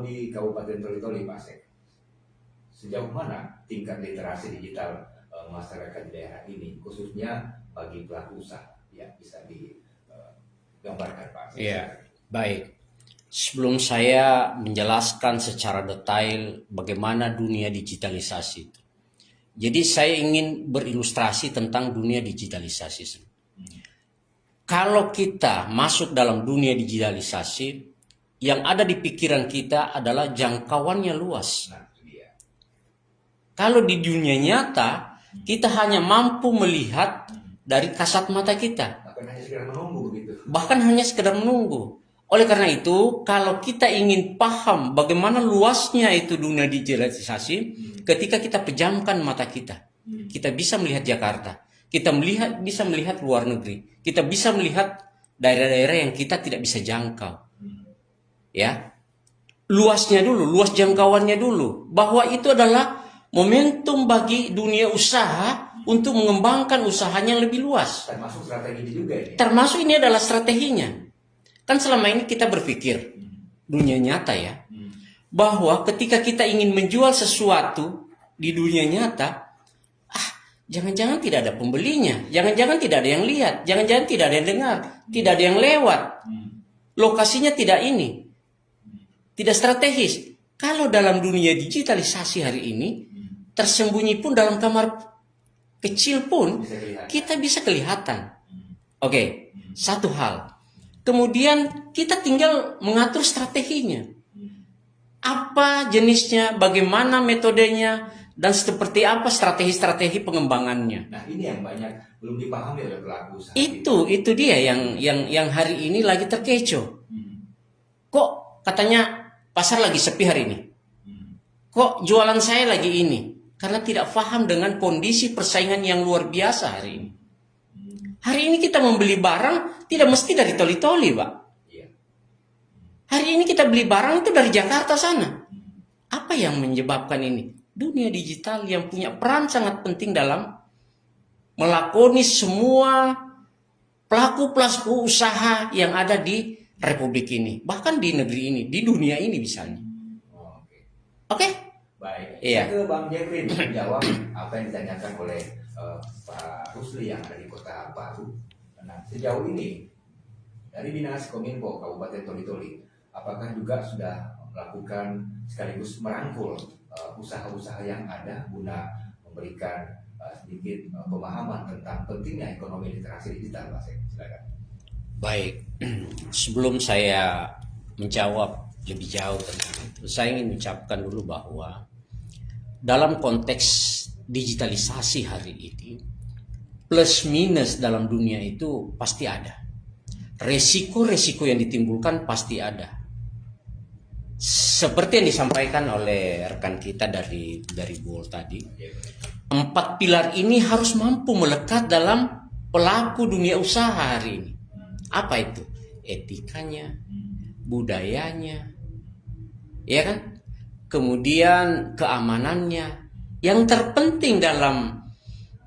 di Kabupaten Toli-Toli, Pak Sek, sejauh mana tingkat literasi digital masyarakat di daerah ini, khususnya bagi pelaku usaha, ya bisa digambarkan, Pak Sek? Iya, baik. Sebelum saya menjelaskan secara detail bagaimana dunia digitalisasi itu, jadi saya ingin berilustrasi tentang dunia digitalisasi. Kalau kita masuk dalam dunia digitalisasi, yang ada di pikiran kita adalah jangkauannya luas. Nah, itu dia. Kalau di dunia nyata, kita hanya mampu melihat dari kasat mata kita. Bahkan hanya sekedar menunggu begitu. Bahkan hanya sekedar menunggu. Oleh karena itu, kalau kita ingin paham bagaimana luasnya itu dunia digitalisasi, ketika kita pejamkan mata kita, kita bisa melihat Jakarta, kita bisa melihat luar negeri, kita bisa melihat daerah-daerah yang kita tidak bisa jangkau. Ya, luasnya dulu, luas jangkauannya dulu, bahwa itu adalah momentum bagi dunia usaha untuk mengembangkan usahanya yang lebih luas. Termasuk strategi juga ini. Termasuk ini adalah strateginya. Kan selama ini kita berpikir dunia nyata ya, bahwa ketika kita ingin menjual sesuatu di dunia nyata, jangan-jangan tidak ada pembelinya, jangan-jangan tidak ada yang lihat, jangan-jangan tidak ada yang dengar, tidak ada yang lewat, lokasinya tidak ini, tidak strategis. Kalau dalam dunia digitalisasi hari ini, tersembunyi pun dalam kamar kecil pun kita bisa kelihatan. Oke, satu hal. Kemudian kita tinggal mengatur strateginya. Apa jenisnya, bagaimana metodenya, dan seperti apa strategi-strategi pengembangannya. Nah, ini yang banyak belum dipahami oleh pelaku usaha. Itu dia yang hari ini lagi terkecoh. Kok katanya pasar lagi sepi hari ini? Kok jualan saya lagi ini? Karena tidak paham dengan kondisi persaingan yang luar biasa hari ini. Hari ini kita membeli barang tidak mesti dari Toli-Toli, Pak. Hari ini kita beli barang itu dari Jakarta sana. Apa yang menyebabkan ini? Dunia digital yang punya peran sangat penting dalam melakoni semua pelaku-pelaku usaha yang ada di Republik ini. Bahkan di negeri ini, di dunia ini misalnya. Oke? Baik. Iya. Saya ke Bang Jeffrey menjawab apa yang ditanyakan oleh Pak Rusli yang ada di Kota Palu. Nah, sejauh ini dari Dinas Kominfo Kabupaten Toli-Toli, apakah juga sudah melakukan sekaligus merangkul usaha-usaha yang ada guna memberikan sedikit pemahaman tentang pentingnya ekonomi literasi digital, Pak? Silakan. Baik, sebelum saya menjawab lebih jauh tentang itu, saya ingin mengucapkan dulu bahwa dalam konteks digitalisasi hari ini, plus minus dalam dunia itu pasti ada. Resiko-resiko yang ditimbulkan pasti ada. Seperti yang disampaikan oleh rekan kita dari Bull tadi, 4 pilar ini harus mampu melekat dalam pelaku dunia usaha hari ini. Apa itu? Etikanya, budayanya, ya kan? Kemudian keamanannya. Yang terpenting dalam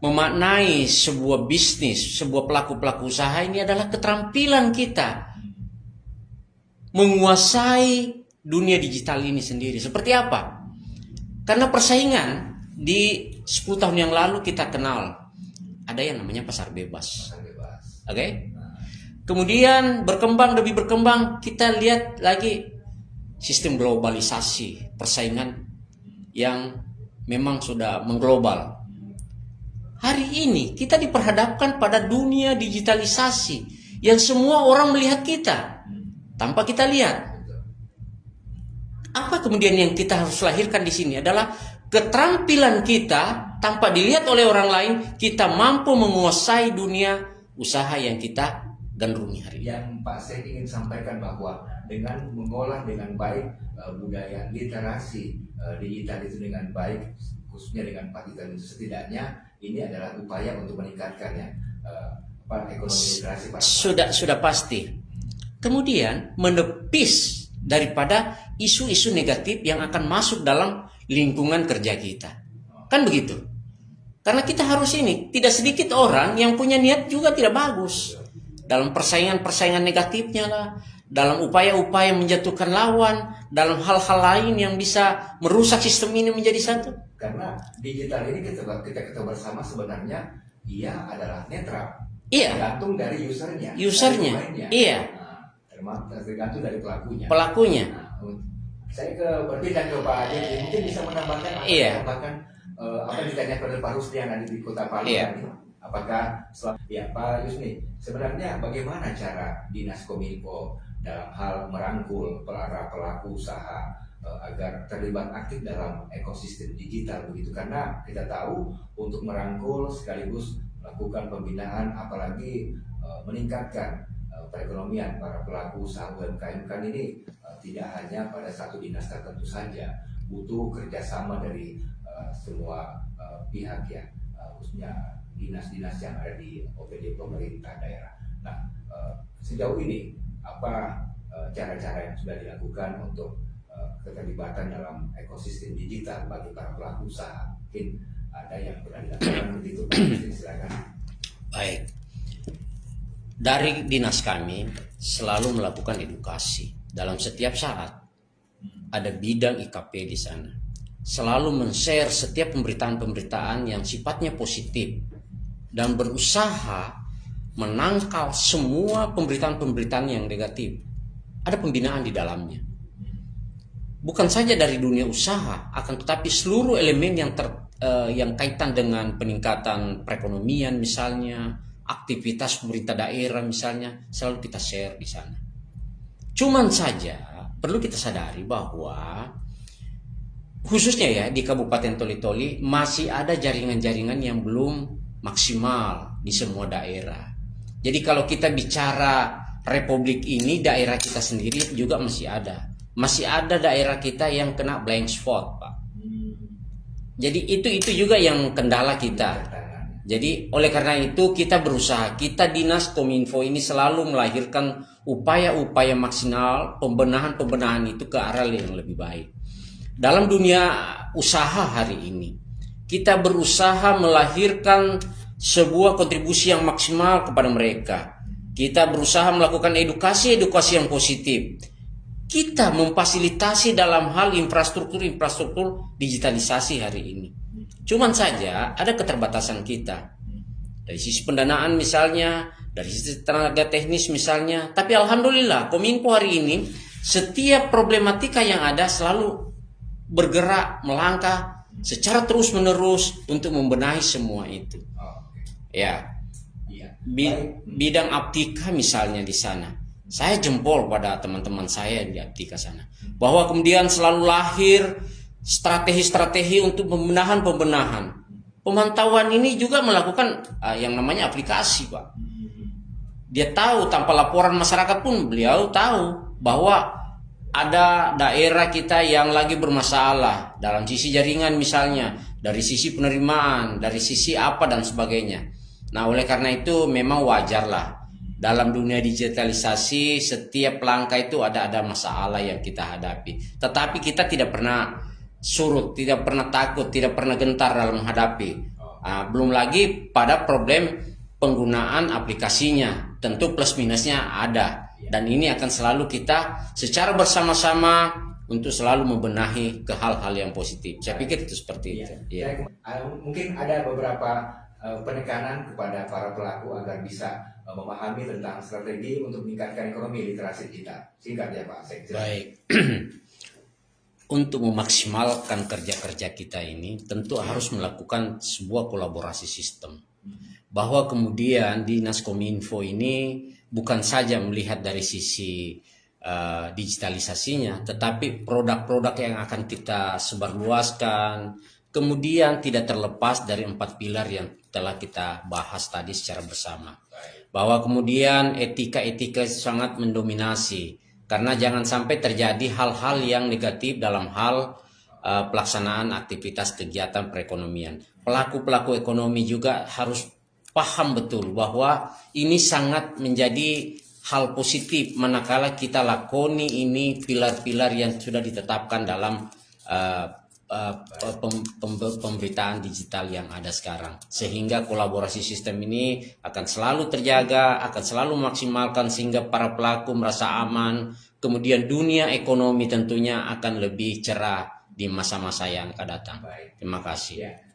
memaknai sebuah bisnis, sebuah pelaku-pelaku usaha ini adalah keterampilan kita menguasai dunia digital ini sendiri. Seperti apa? Karena persaingan di 10 tahun yang lalu kita kenal ada yang namanya pasar bebas. Oke? Kemudian lebih berkembang, kita lihat lagi sistem globalisasi, persaingan yang memang sudah mengglobal. Hari ini kita diperhadapkan pada dunia digitalisasi yang semua orang melihat kita tanpa kita lihat. Apa kemudian yang kita harus lahirkan di sini adalah keterampilan kita tanpa dilihat oleh orang lain, kita mampu menguasai dunia usaha yang kita gandrungi hari ini. Yang Pak Sek ingin sampaikan bahwa dengan mengolah dengan baik budaya literasi digital itu dengan baik, khususnya dengan Pak Digital itu, setidaknya ini adalah upaya untuk meningkatkannya ekonomi literasi para sudah pasti. Kemudian menepis daripada isu-isu negatif yang akan masuk dalam lingkungan kerja kita. Kan begitu? Karena kita harus ini, tidak sedikit orang yang punya niat juga tidak bagus. Dalam persaingan negatifnya lah, dalam upaya-upaya menjatuhkan lawan, dalam hal-hal lain yang bisa merusak sistem ini menjadi satu. Karena digital ini kita bersama sebenarnya ia adalah netral. Iya. Tergantung dari usernya. Usernya. Dari pemainnya. Iya. Nah, tergantung dari pelakunya. Pelakunya. Nah, saya berpindah ke Pak Dedi, mungkin bisa menambahkan atau Iya. menambahkan apa yang ditanyakan oleh Pak Rusli yang ada di Kota Palu Iya. tadi. Apakah ya Pak Yusni, sebenarnya bagaimana cara Dinas Kominfo dalam hal merangkul para pelaku usaha agar terlibat aktif dalam ekosistem digital begitu, karena kita tahu untuk merangkul sekaligus melakukan pembinaan apalagi meningkatkan perekonomian para pelaku usaha UMKM kan ini tidak hanya pada satu dinas tertentu saja, butuh kerjasama dari semua pihak ya, khususnya dinas-dinas yang ada di OPD pemerintah daerah. Nah, sejauh ini apa cara-cara yang sudah dilakukan untuk keterlibatan dalam ekosistem digital bagi para pelaku usaha? Mungkin ada yang pernah dilakukan begitu, silakan. Baik. Dari dinas kami selalu melakukan edukasi dalam setiap saat. Ada bidang IKP di sana. Selalu men-share setiap pemberitaan-pemberitaan yang sifatnya positif dan berusaha menangkal semua pemberitaan-pemberitaan yang negatif. Ada pembinaan di dalamnya. Bukan saja dari dunia usaha, akan tetapi seluruh elemen yang kaitan dengan peningkatan perekonomian misalnya, aktivitas pemerintah daerah misalnya, selalu kita share di sana. Cuman saja perlu kita sadari bahwa khususnya ya di Kabupaten Toli-Toli masih ada jaringan-jaringan yang belum maksimal di semua daerah. Jadi kalau kita bicara Republik ini, daerah kita sendiri juga masih ada. Masih ada daerah kita yang kena blank spot, Pak. Jadi itu juga yang kendala kita. Jadi oleh karena itu kita berusaha, kita Dinas Kominfo ini selalu melahirkan upaya-upaya maksimal pembenahan itu ke arah yang lebih baik. Dalam dunia usaha hari ini, kita berusaha melahirkan sebuah kontribusi yang maksimal kepada mereka. Kita berusaha melakukan edukasi yang positif. Kita memfasilitasi dalam hal infrastruktur digitalisasi hari ini. Cuman saja ada keterbatasan kita. Dari sisi pendanaan misalnya, dari sisi tenaga teknis misalnya. Tapi alhamdulillah Kominfo hari ini setiap problematika yang ada selalu bergerak, melangkah secara terus-menerus untuk membenahi semua itu. Ya. Bidang Aptika misalnya di sana. Saya jempol pada teman-teman saya di Aptika sana. Bahwa kemudian selalu lahir strategi-strategi untuk pembenahan. Pemantauan ini juga melakukan yang namanya aplikasi, Pak. Dia tahu tanpa laporan masyarakat pun beliau tahu bahwa ada daerah kita yang lagi bermasalah dalam sisi jaringan misalnya, dari sisi penerimaan, dari sisi apa dan sebagainya. Nah, oleh karena itu memang wajarlah dalam dunia digitalisasi setiap langkah itu ada masalah yang kita hadapi. Tetapi kita tidak pernah surut, tidak pernah takut, tidak pernah gentar dalam menghadapi. Belum lagi pada problem penggunaan aplikasinya, tentu plus minusnya ada. Dan ini akan selalu kita secara bersama-sama untuk selalu membenahi ke hal-hal yang positif. Saya pikir itu seperti itu. Ya. Mungkin ada beberapa penekanan kepada para pelaku agar bisa memahami tentang strategi untuk meningkatkan ekonomi literasi digital. Singkat ya Pak. Baik. Untuk memaksimalkan kerja-kerja kita ini tentu harus melakukan sebuah kolaborasi sistem. Bahwa kemudian Dinas Kominfo ini bukan saja melihat dari sisi digitalisasinya, tetapi produk-produk yang akan kita sebarluaskan, kemudian tidak terlepas dari 4 pilar yang telah kita bahas tadi secara bersama. Bahwa kemudian etika-etika sangat mendominasi, karena jangan sampai terjadi hal-hal yang negatif dalam hal pelaksanaan aktivitas kegiatan perekonomian. Pelaku-pelaku ekonomi juga harus paham betul bahwa ini sangat menjadi hal positif manakala kita lakoni ini pilar-pilar yang sudah ditetapkan dalam pemberitaan digital yang ada sekarang, sehingga kolaborasi sistem ini akan selalu terjaga, akan selalu maksimalkan sehingga para pelaku merasa aman. Kemudian dunia ekonomi tentunya akan lebih cerah di masa-masa yang akan datang. Baik. Terima kasih. Ya.